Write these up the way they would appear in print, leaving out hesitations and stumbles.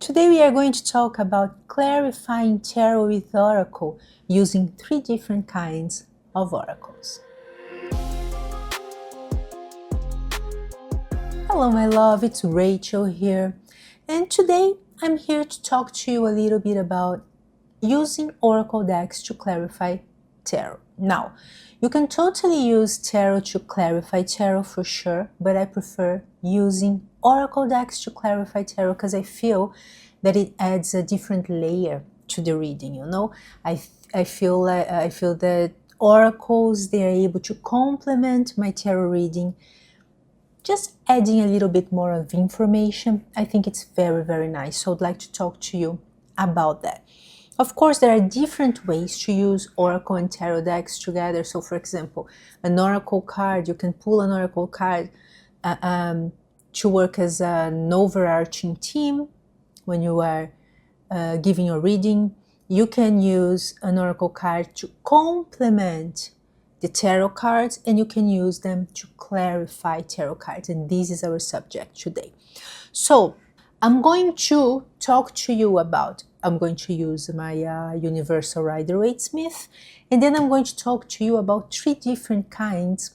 Today we are going to talk about clarifying tarot with Oracle using 3 different kinds of oracles. Hello my love, it's Rachel here, and today I'm here to talk to you a little bit about using oracle decks to clarify tarot. Now, you can totally use tarot to clarify tarot for sure, but I prefer using oracle decks to clarify tarot because I feel that it adds a different layer to the reading, you know. I feel that oracles, they are able to complement my tarot reading, just adding a little bit more of information. I think it's very, very nice. So I'd like to talk to you about that. Of course, there are different ways to use oracle and tarot decks together. So for example, an oracle card, you can pull an oracle card to work as an overarching theme when you are giving a reading. You can use an oracle card to complement the tarot cards, and you can use them to clarify tarot cards. And this is our subject today. So I'm going to talk to you about, I'm going to use my Universal Rider Waite Smith, and then I'm going to talk to you about 3 different kinds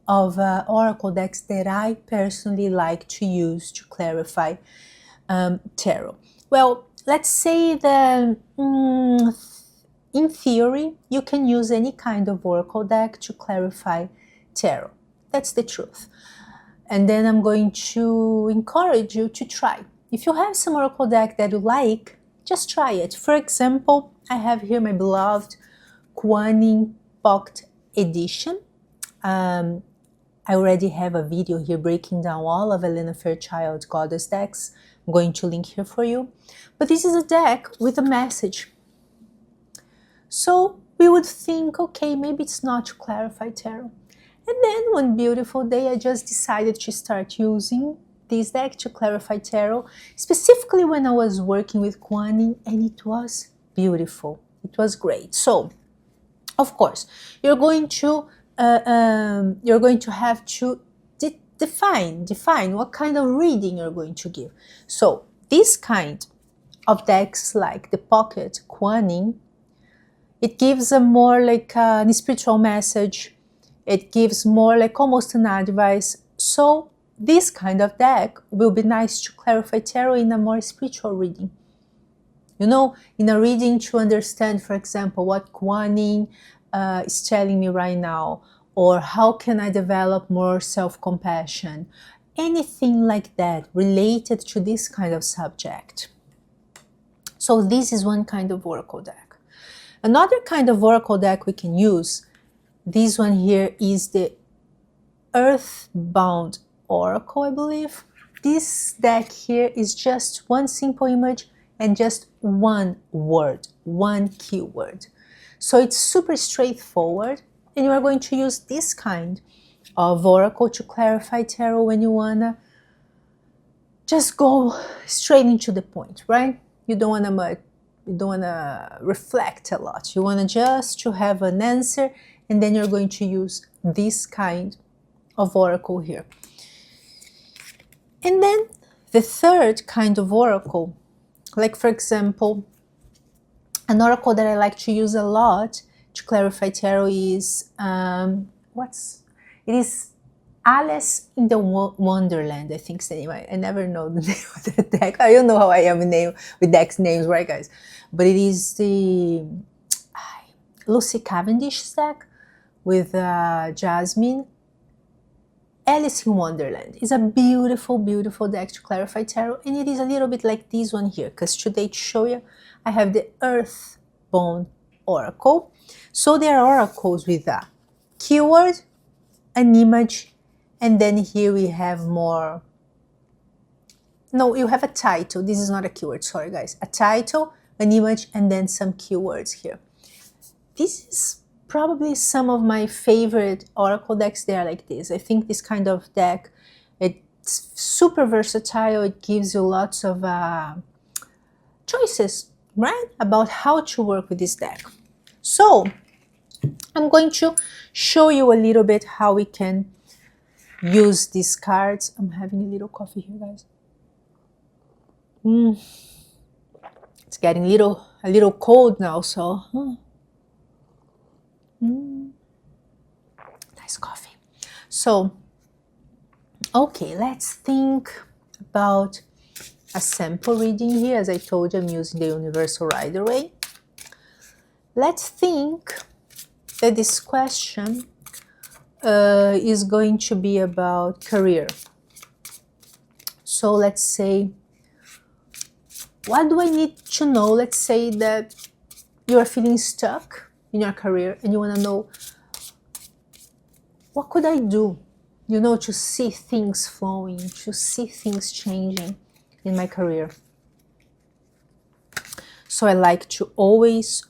of oracle decks that I personally like to use to clarify tarot. Well, let's say that in theory, you can use any kind of oracle deck to clarify tarot. That's the truth. And then I'm going to encourage you to try. If you have some oracle deck that you like, just try it. For example, I have here my beloved Kuan Yin Pocket Edition. I already have a video here breaking down all of Alana Fairchild goddess decks. I'm going to link here for you. But this is a deck with a message. So we would think, okay, maybe it's not to clarify tarot. And then one beautiful day, I just decided to start using this deck to clarify tarot, specifically when I was working with Kuan Yin, and it was beautiful. It was great. So, of course, you're going to have to define what kind of reading you're going to give. So, this kind of decks, like the Pocket Kuan Yin, it gives a more like a spiritual message. It gives more like almost an advice. So this kind of deck will be nice to clarify tarot in a more spiritual reading. You know, in a reading to understand, for example, what Kuan Yin is telling me right now, or how can I develop more self-compassion, anything like that related to this kind of subject. So this is one kind of oracle deck. Another kind of oracle deck we can use, this one here is the Earthbound Oracle, I believe. This deck here is just one simple image and just one word, one keyword. So it's super straightforward, and you are going to use this kind of oracle to clarify tarot when you wanna just go straight into the point, right? You don't wanna reflect a lot. You wanna just to have an answer, and then you're going to use this kind of oracle here. And then the third kind of oracle, like for example, an oracle that I like to use a lot to clarify tarot is it is Alice in the Wonderland, I think is the name. I never know the name of the deck. I don't know how I am with decks names, right guys? But it is the Lucy Cavendish deck with Jasmine. Alice in Wonderland is a beautiful, beautiful deck to clarify tarot, and it is a little bit like this one here, because today to show you, I have the Earthbound Oracle. So there are oracles with a keyword, an image, and then here we have more. No, you have a title. This is not a keyword, sorry guys. A title, an image, and then some keywords here. This is probably some of my favorite oracle decks. They are like this. I think this kind of deck, it's super versatile. It gives you lots of choices, right, about how to work with this deck. So I'm going to show you a little bit how we can use these cards. I'm having a little coffee here, guys. It's getting a little cold now, so nice coffee. So, okay, let's think about a sample reading here. As I told you, I'm using the Universal Rider-Waite. Let's think that this question is going to be about career. So let's say, what do I need to know? Let's say that you are feeling stuck in your career and you want to know, what could I do, you know, to see things flowing, to see things changing in my career. So I like to always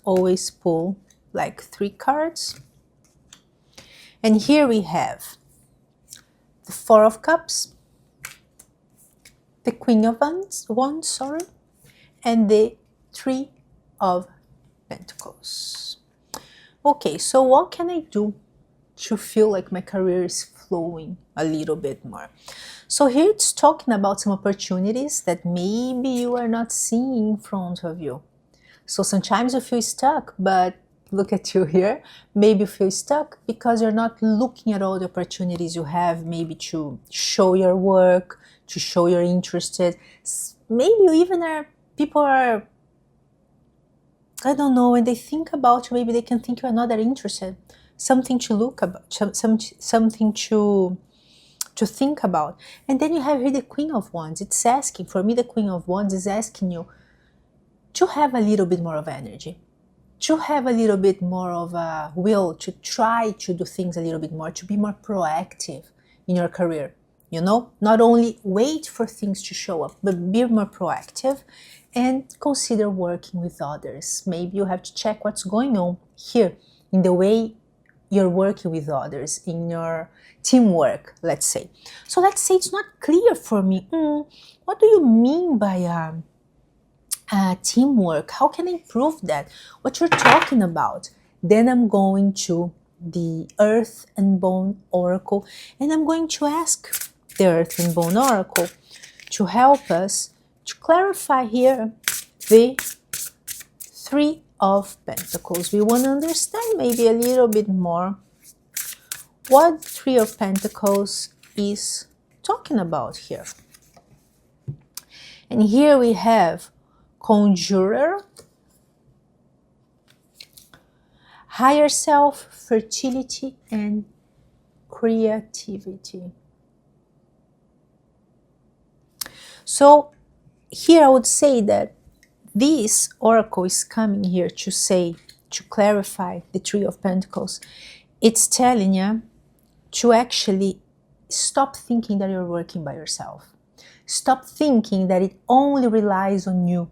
pull like 3 cards. And here we have the 4 of Cups, the Queen of Wands, sorry, and the 3 of Pentacles. Okay, so what can I do to feel like my career is flowing a little bit more? So here it's talking about some opportunities that maybe you are not seeing in front of you. So sometimes you feel stuck, but look at you here. Maybe you feel stuck because you're not looking at all the opportunities you have, maybe to show your work, to show you're interested. Maybe you even people are, I don't know, when they think about you, maybe they can think you're not that interested. Something to look about, something to think about. And then you have here the Queen of Wands. It's asking, for me, the Queen of Wands is asking you to have a little bit more of energy, to have a little bit more of a will to try to do things a little bit more, to be more proactive in your career. You know, not only wait for things to show up, but be more proactive and consider working with others. Maybe you have to check what's going on here in the way you're working with others, in your teamwork, let's say. So let's say it's not clear for me. What do you mean by teamwork? How can I improve that? What you're talking about? Then I'm going to the Earthbound Oracle, and I'm going to ask the Earthbound Oracle to help us to clarify here the 3 of Pentacles. We want to understand maybe a little bit more what 3 of Pentacles is talking about here. And here we have Conjurer, Higher Self, Fertility, and Creativity. So here I would say that this oracle is coming here to say, to clarify the 3 of Pentacles. It's telling you to actually stop thinking that you're working by yourself. Stop thinking that it only relies on you,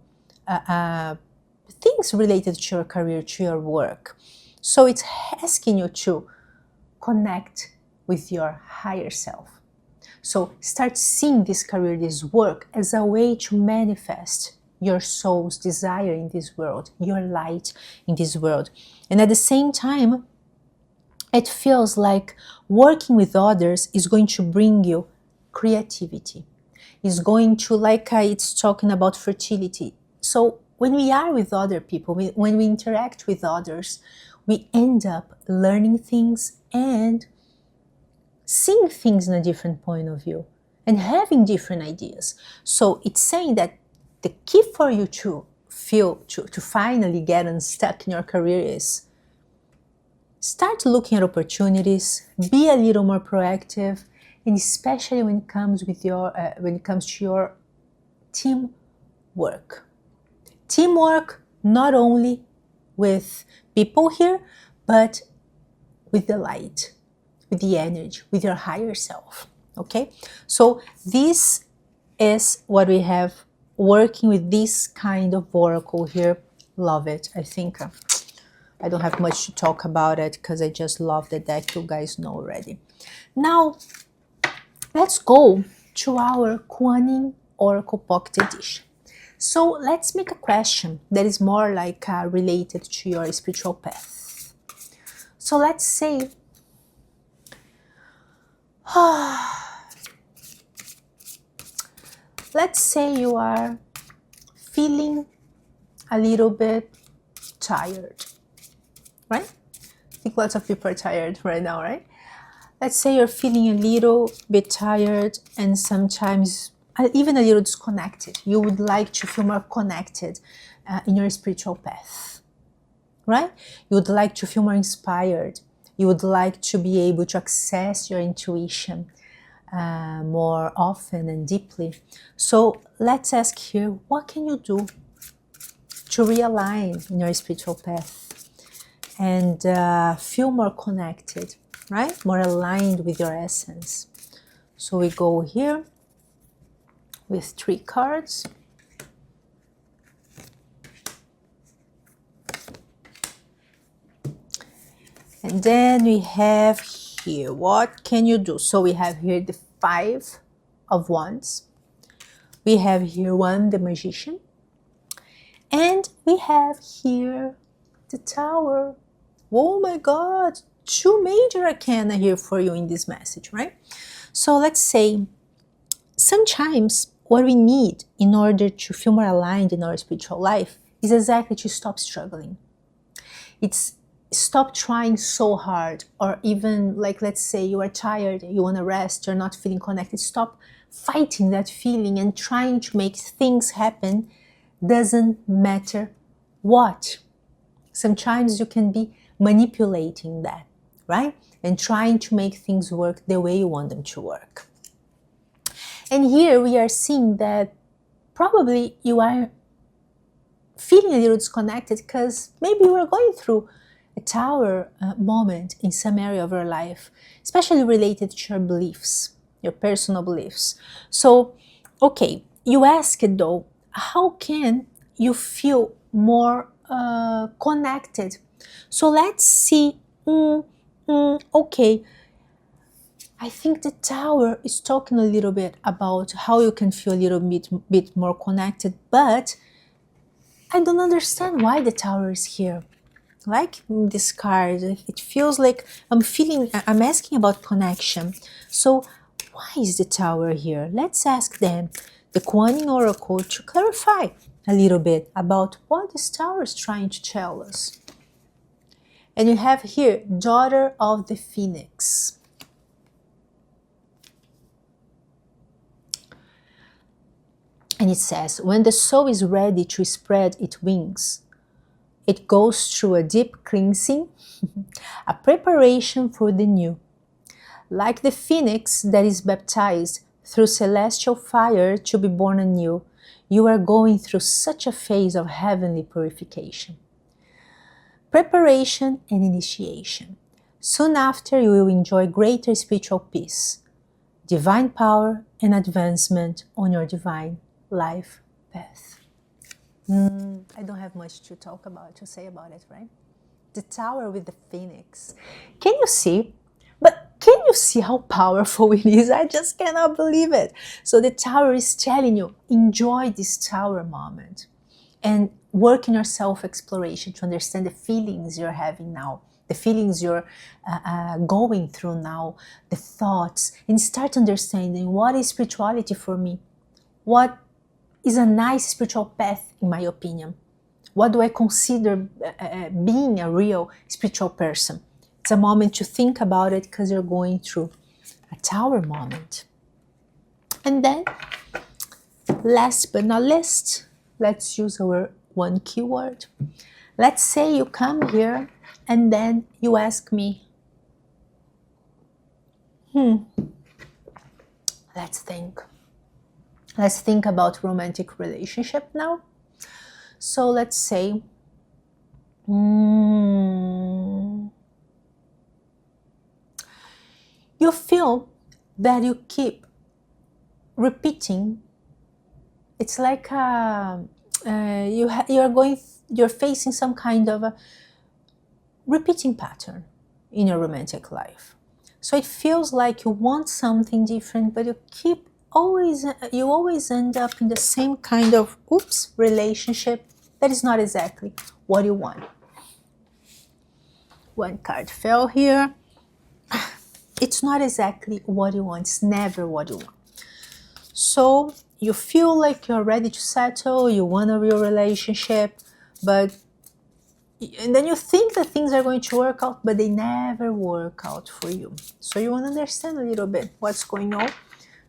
things related to your career, to your work. So it's asking you to connect with your higher self. So start seeing this career, this work, as a way to manifest your soul's desire in this world, your light in this world. And at the same time, it feels like working with others is going to bring you creativity. It's going to, like it's talking about fertility. So when we are with other people, when we interact with others, we end up learning things and seeing things in a different point of view and having different ideas. So it's saying that the key for you to feel, to finally get unstuck in your career is start looking at opportunities, be a little more proactive, and especially when it comes with to your teamwork. Teamwork not only with people here, but with the light, with the energy, with your higher self. Okay? So this is what we have working with this kind of oracle here. Love it. I think I don't have much to talk about it because I just love the deck. You guys know already. Now, let's go to our Kuan Yin Oracle Pocket Edition. So let's make a question that is more like related to your spiritual path. So let's say, let's say you are feeling a little bit tired, right? I think lots of people are tired right now, right? Let's say you're feeling a little bit tired and sometimes even a little disconnected. You would like to feel more connected in your spiritual path, right? You would like to feel more inspired. You would like to be able to access your intuition more often and deeply. So let's ask here, what can you do to realign in your spiritual path and feel more connected, right? More aligned with your essence. So we go here with 3 cards. And then we have here, what can you do? So we have here the 5 of Wands. We have here 1, the Magician. And we have here the Tower. Oh my God, 2 major arcana here for you in this message, right? So let's say sometimes what we need in order to feel more aligned in our spiritual life is exactly to stop struggling. It's stop trying so hard, or even like, let's say you are tired, you want to rest, you're not feeling connected. Stop fighting that feeling and trying to make things happen. Doesn't matter what. Sometimes you can be manipulating that, right? And trying to make things work the way you want them to work. And here we are seeing that probably you are feeling a little disconnected because maybe you are going through a Tower moment in some area of your life, especially related to your beliefs, your personal beliefs. So, okay, you asked though, how can you feel more connected? So let's see. Okay, I think the Tower is talking a little bit about how you can feel a little bit more connected, but I don't understand why the Tower is here. Like this card, it feels like I'm asking about connection. So why is the Tower here? Let's ask them, the Kuan Yin Oracle, to clarify a little bit about what this Tower is trying to tell us. And you have here, Daughter of the Phoenix. And it says, when the soul is ready to spread its wings, it goes through a deep cleansing, a preparation for the new. Like the phoenix that is baptized through celestial fire to be born anew, you are going through such a phase of heavenly purification. Preparation and initiation. Soon after, you will enjoy greater spiritual peace, divine power, and advancement on your divine life path. I don't have much to say about it, right? The Tower with the Phoenix. Can you see? But can you see how powerful it is? I just cannot believe it. So the Tower is telling you, enjoy this Tower moment and work in your self-exploration to understand the feelings you're having now, the feelings you're going through now, the thoughts, and start understanding what is spirituality for me. What is a nice spiritual path, in my opinion? What do I consider being a real spiritual person? It's a moment to think about it because you're going through a Tower moment. And then, last but not least, let's use our 1 keyword. Let's say you come here and then you ask me, let's think. Let's think about romantic relationship now. So let's say, you feel that you keep repeating. It's like you're facing some kind of a repeating pattern in your romantic life. So it feels like you want something different, but you always end up in the same kind of relationship that is not exactly what you want. 1 card fell here. It's not exactly what you want. It's never what you want. So you feel like you're ready to settle, you want a real relationship, but and then you think that things are going to work out, but they never work out for you. So you want to understand a little bit what's going on.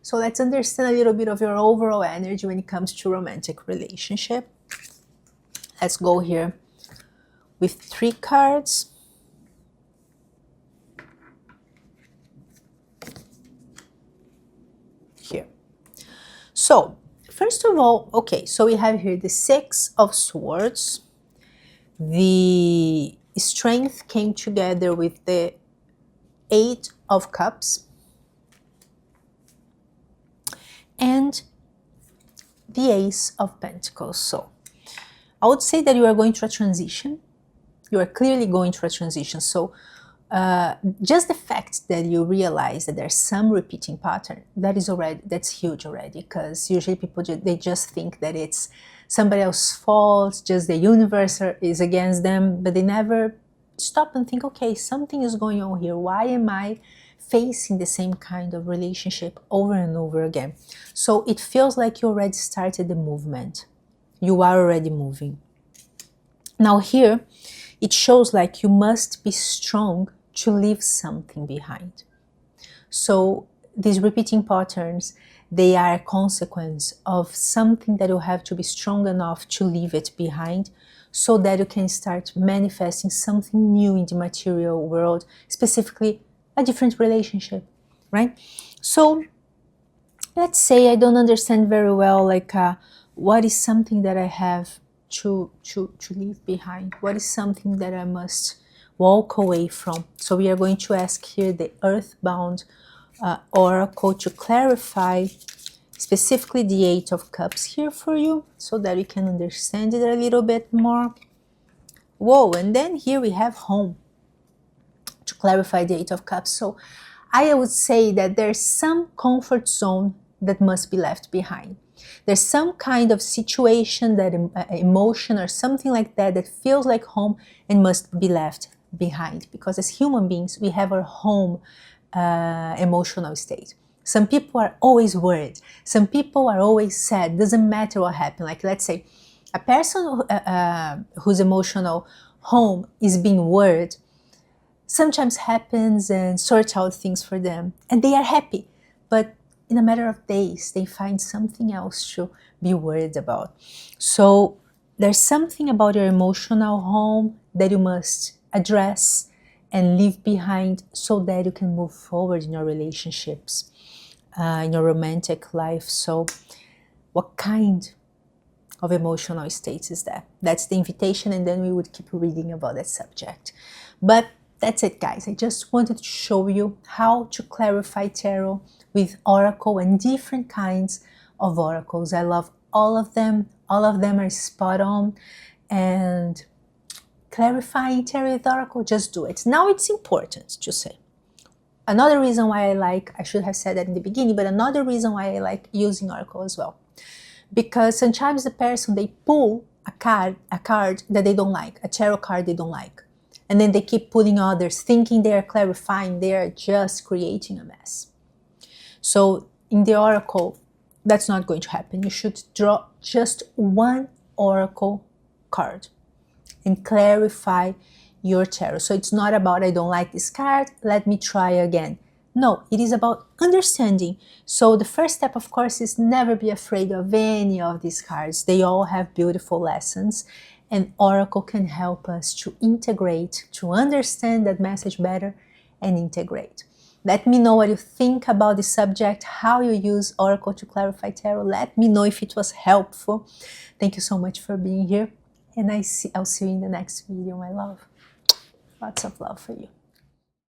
So let's understand a little bit of your overall energy when it comes to romantic relationship. Let's go here with 3 cards. Here. So first of all, okay, so we have here the 6 of Swords. The Strength came together with the 8 of Cups. And the Ace of Pentacles. So I would say that you are going through a transition. You are clearly going through a transition. So just the fact that you realize that there's some repeating pattern, that's huge already, because usually people they just think that it's somebody else's fault, just the universe is against them, but they never stop and think, okay, something is going on here. Why am I facing the same kind of relationship over and over again? So it feels like you already started the movement. You are already moving. Now here, it shows like you must be strong to leave something behind. So these repeating patterns, they are a consequence of something that you have to be strong enough to leave it behind, so that you can start manifesting something new in the material world, specifically a different relationship, right? So let's say I don't understand very well, like what is something that I have to leave behind? What is something that I must walk away from? So we are going to ask here the Earthbound Oracle to clarify specifically the 8 of Cups here for you, so that you can understand it a little bit more. Whoa, and then here we have Home to clarify the 8 of Cups. So I would say that there's some comfort zone that must be left behind. There's some kind of situation, that emotion or something like that, that feels like home and must be left behind. Because as human beings, we have our home emotional state. Some people are always worried. Some people are always sad. Doesn't matter what happened. Like, let's say a person whose emotional home is being worried, sometimes happens and sorts out things for them, and they are happy. But in a matter of days, they find something else to be worried about. So there's something about your emotional home that you must address and leave behind, so that you can move forward in your relationships, in your romantic life. So what kind of emotional states is that? That's the invitation, and then we would keep reading about that subject. But that's it, guys. I just wanted to show you how to clarify tarot with oracle and different kinds of oracles. I love all of them. All of them are spot on. And clarifying tarot with oracle, just do it. Now it's important to say. Another reason why I should have said that in the beginning, but another reason why I like using oracle as well. Because sometimes the person, they pull a card that they don't like, a tarot card they don't like. And then they keep pulling others, thinking they are clarifying, they are just creating a mess. So in the oracle, that's not going to happen. You should draw just one oracle card and clarify your tarot. So it's not about, I don't like this card, let me try again. No, it is about understanding. So the first step, of course, is never be afraid of any of these cards. They all have beautiful lessons. And oracle can help us to integrate, to understand that message better and integrate. Let me know what you think about the subject, how you use oracle to clarify tarot. Let me know if it was helpful. Thank you so much for being here. And I'll see you in the next video, my love. Lots of love for you.